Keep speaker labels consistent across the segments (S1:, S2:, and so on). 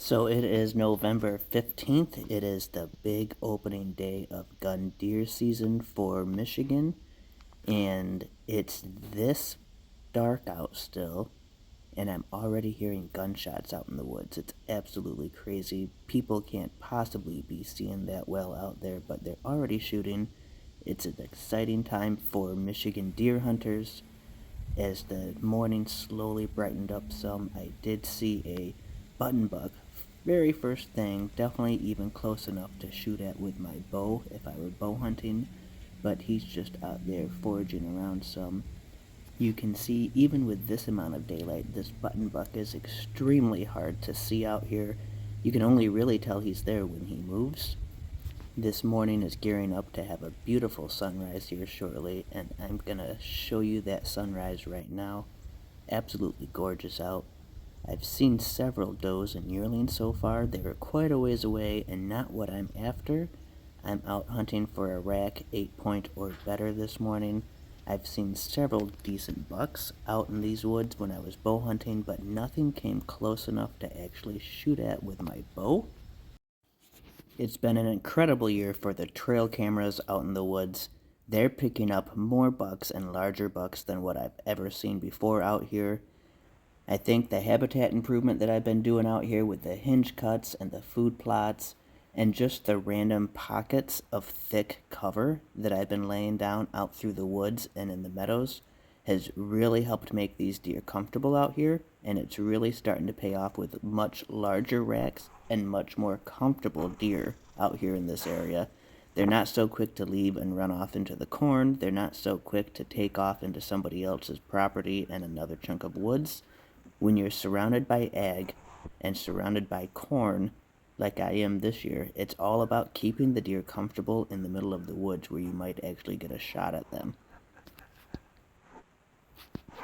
S1: So it is November 15th. It is the big opening day of gun deer season for Michigan. And it's this dark out still. And I'm already hearing gunshots out in the woods. It's absolutely crazy. People can't possibly be seeing that well out there, but they're already shooting. It's an exciting time for Michigan deer hunters. As the morning slowly brightened up some, I did see a button buck. Very first thing, definitely even close enough to shoot at with my bow if I were bow hunting, but he's just out there foraging around some. You can see, even with this amount of daylight, this button buck is extremely hard to see out here. You can only really tell he's there when he moves. This morning is gearing up to have a beautiful sunrise here shortly, and I'm gonna show you that sunrise right now. Absolutely gorgeous out. I've seen several does and yearlings so far. They were quite a ways away and not what I'm after. I'm out hunting for a rack 8-point or better this morning. I've seen several decent bucks out in these woods when I was bow hunting, but nothing came close enough to actually shoot at with my bow. It's been an incredible year for the trail cameras out in the woods. They're picking up more bucks and larger bucks than what I've ever seen before out here. I think the habitat improvement that I've been doing out here with the hinge cuts and the food plots and just the random pockets of thick cover that I've been laying down out through the woods and in the meadows has really helped make these deer comfortable out here, and it's really starting to pay off with much larger racks and much more comfortable deer out here in this area. They're not so quick to leave and run off into the corn. They're not so quick to take off into somebody else's property and another chunk of woods. When you're surrounded by ag and surrounded by corn, like I am this year, it's all about keeping the deer comfortable in the middle of the woods where you might actually get a shot at them.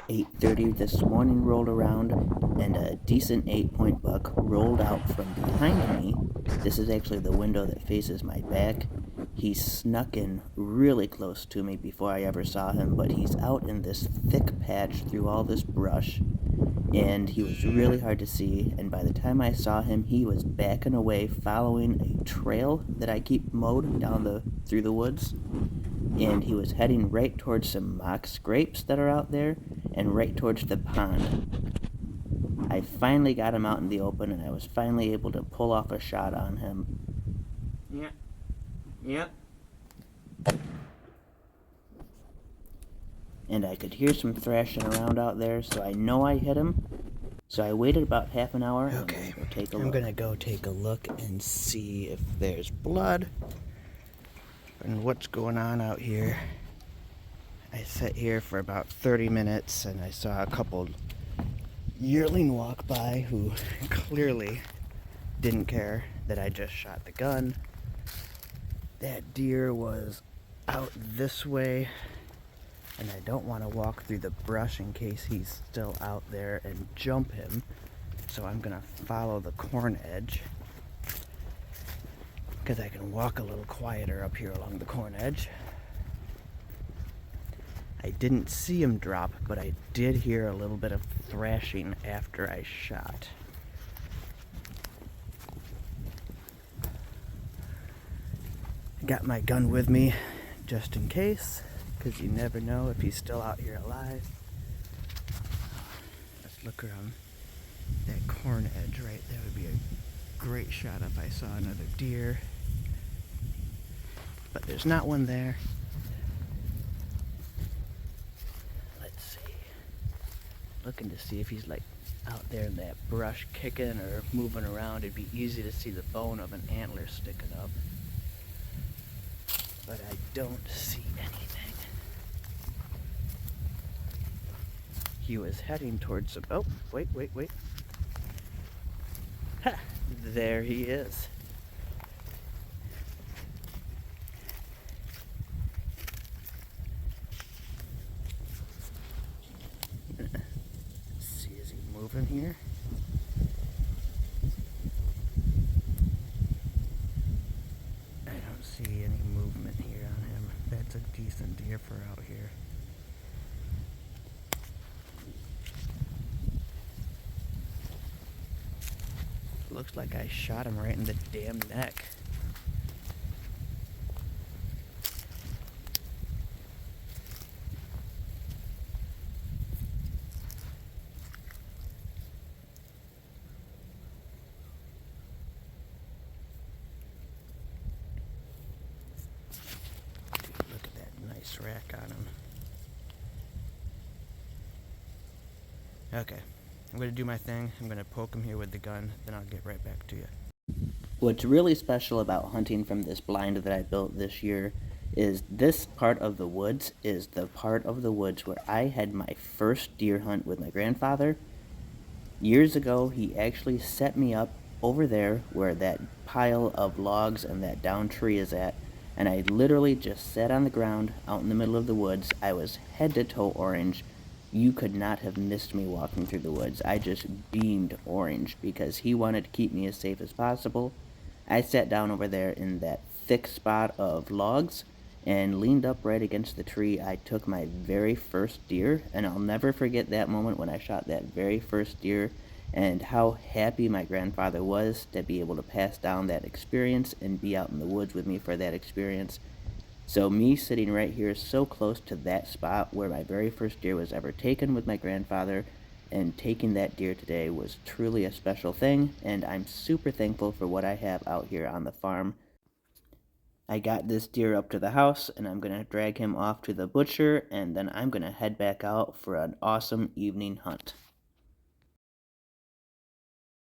S1: 8:30 this morning rolled around, and a decent 8-point buck rolled out from behind me. This is actually the window that faces my back. He snuck in really close to me before I ever saw him, but he's out in this thick patch through all this brush, and he was really hard to see, and by the time I saw him, he was backing away following a trail that I keep mowed down through the woods, and he was heading right towards some mock scrapes that are out there and right towards the pond. I finally got him out in the open, and I was finally able to pull off a shot on him. Yep. And I could hear some thrashing around out there, so I know I hit him. So I waited about half an hour. Okay, I'm gonna go take a look and see if there's blood and what's going on out here. I sat here for about 30 minutes and I saw a couple yearling walk by who clearly didn't care that I just shot the gun. That deer was out this way, and I don't want to walk through the brush in case he's still out there and jump him. So I'm gonna follow the corn edge because I can walk a little quieter up here along the corn edge. I didn't see him drop, but I did hear a little bit of thrashing after I shot. Got my gun with me just in case, because you never know if he's still out here alive. Let's look around that corn edge right there. Would be a great shot if I saw another deer, but there's not one there. Let's see. Looking to see if he's like out there in that brush kicking or moving around. It'd be easy to see the bone of an antler sticking up, but I don't see anything. He was heading towards some... Oh, wait. Ha! There he is. Let's see, is he moving here? I don't see any movement here on him. That's a decent deer for out here. Looks like I shot him right in the damn neck. Dude, look at that nice rack on him. Okay, I'm gonna do my thing. I'm gonna poke him here with the gun, then I'll get right back to you. What's really special about hunting from this blind that I built this year is this part of the woods is the part of the woods where I had my first deer hunt with my grandfather. Years ago, he actually set me up over there where that pile of logs and that down tree is at, and I literally just sat on the ground out in the middle of the woods. I was head to toe orange. You could not have missed me walking through the woods. I just beamed orange because he wanted to keep me as safe as possible. I sat down over there in that thick spot of logs and leaned up right against the tree. I took my very first deer, and I'll never forget that moment when I shot that very first deer and how happy my grandfather was to be able to pass down that experience and be out in the woods with me for that experience. So me sitting right here so close to that spot where my very first deer was ever taken with my grandfather and taking that deer today was truly a special thing, and I'm super thankful for what I have out here on the farm. I got this deer up to the house and I'm going to drag him off to the butcher, and then I'm going to head back out for an awesome evening hunt.